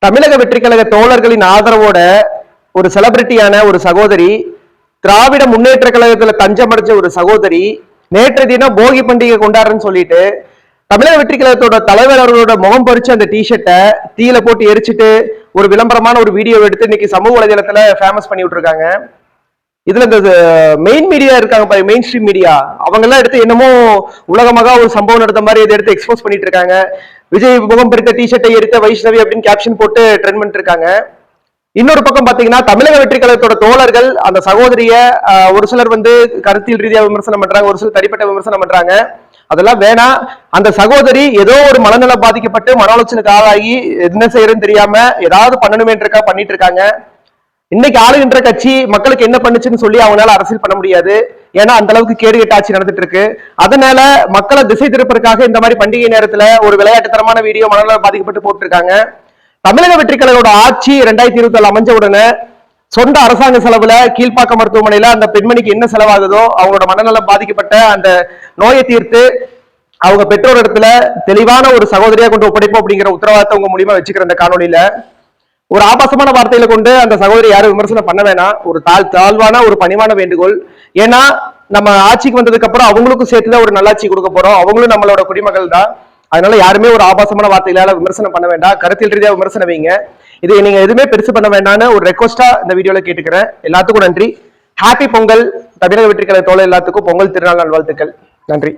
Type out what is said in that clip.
தமிழக வெற்றி கழக தோழர்களின் ஆதரவோட ஒரு செலிபிரிட்டியான ஒரு சகோதரி, திராவிட முன்னேற்ற கழகத்துல தஞ்சம் அடைஞ்ச ஒரு சகோதரி, நேற்று தினம் போகி பண்டிகை கொண்டாடுறேன்னு சொல்லிட்டு தமிழக வெற்றி கழகத்தோட தலைவர் அவர்களோட முகம் பறிச்சு அந்த டிஷர்ட்டை தீயில போட்டு எரிச்சிட்டு ஒரு விளம்பரமான ஒரு வீடியோ எடுத்து இன்னைக்கு சமூக வலைதளத்துல ஃபேமஸ் பண்ணி விட்டுருக்காங்க. இதுல இந்த மெயின் மீடியா இருக்காங்க, மெயின் ஸ்ட்ரீம் மீடியா, அவங்க எல்லாம் எடுத்து என்னமோ உலகமாக ஒரு சம்பவம் நடந்த மாதிரி இதை எடுத்து எக்ஸ்போஸ் பண்ணிட்டு இருக்காங்க. விஜய் முகம் பிரித்த டிஷர்ட்டை எரித்த வைஷ்ணவி அப்படின்னு கேப்ஷன் போட்டு ட்ரெண்ட் பண்ணிட்டு இருக்காங்க. இன்னொரு பக்கம் பாத்தீங்கன்னா தமிழக வெற்றி கழகத்தோட தோழர்கள் அந்த சகோதரிய ஒரு சிலர் கருத்தியல் ரீதியா விமர்சனம் பண்றாங்க, ஒரு சிலர் தனிப்பட்ட விமர்சனம் பண்றாங்க. அதெல்லாம் வேணாம். அந்த சகோதரி ஏதோ ஒரு மனநலம் பாதிக்கப்பட்டு மன உளைச்சலுக்கு ஆளாகி என்ன செய்யறதுன்னு தெரியாம ஏதாவது பண்ணணுமேன்றக்கா பண்ணிட்டு இருக்காங்க. இன்னைக்கு ஆளுகின்ற கட்சி மக்களுக்கு என்ன பண்ணுச்சுன்னு சொல்லி அவங்களால அரசியல் பண்ண முடியாது. ஏன்னா அந்த அளவுக்கு கேடு கெட்ட ஆட்சி நடந்துட்டு இருக்கு. அதனால மக்களை திசை திருப்பதற்காக இந்த மாதிரி பண்டிகை நேரத்துல ஒரு விளையாட்டுத்தனமான வீடியோ மனநலம் பாதிக்கப்பட்டு போட்டிருக்காங்க. தமிழக வெற்றி கழகோட ஆட்சி 2024 அமைஞ்ச உடனே சொந்த அரசாங்க செலவுல கீழ்ப்பாக்க மருத்துவமனையில அந்த பெண்மணிக்கு என்ன செலவாகுதோ அவங்களோட மனநலம் பாதிக்கப்பட்ட அந்த நோயை தீர்த்து அவங்க பெற்றோர் இடத்துல தெளிவான ஒரு சகோதரியா கொண்டு ஒப்படைப்போம் அப்படிங்கிற உத்தரவாதத்தை உங்க மூலியமா வச்சுக்கிற அந்த காணொலியில ஒரு ஆபாசமான வார்த்தையில கொண்டு அந்த சகோதரி யாரும் விமர்சனம் பண்ண வேணாம். ஒரு தாழ்வான ஒரு பணிவான வேண்டுகோள். ஏன்னா நம்ம ஆட்சிக்கு வந்ததுக்கு அப்புறம் அவங்களுக்கும் சேர்த்துதான் ஒரு நல்லாட்சி கொடுக்க போறோம். அவங்களும் நம்மளோட குடிமக்கள் தான். அதனால யாருமே ஒரு ஆபாசமான வார்த்தைகளால விமர்சனம் பண்ண வேண்டாம். கருத்தியல் ரீதியா விமர்சனம் வைங்க. இது நீங்க எதுவுமே பெருசு பண்ண வேண்டாம்னு ஒரு ரெக்வஸ்டா இந்த வீடியோல கேட்டுக்கிறேன். எல்லாத்துக்கும் நன்றி. ஹாப்பி பொங்கல். தமிழக வெற்றி கழக தோழர் எல்லாத்துக்கும் பொங்கல் திருநாள் நல்வாழ்த்துக்கள். நன்றி.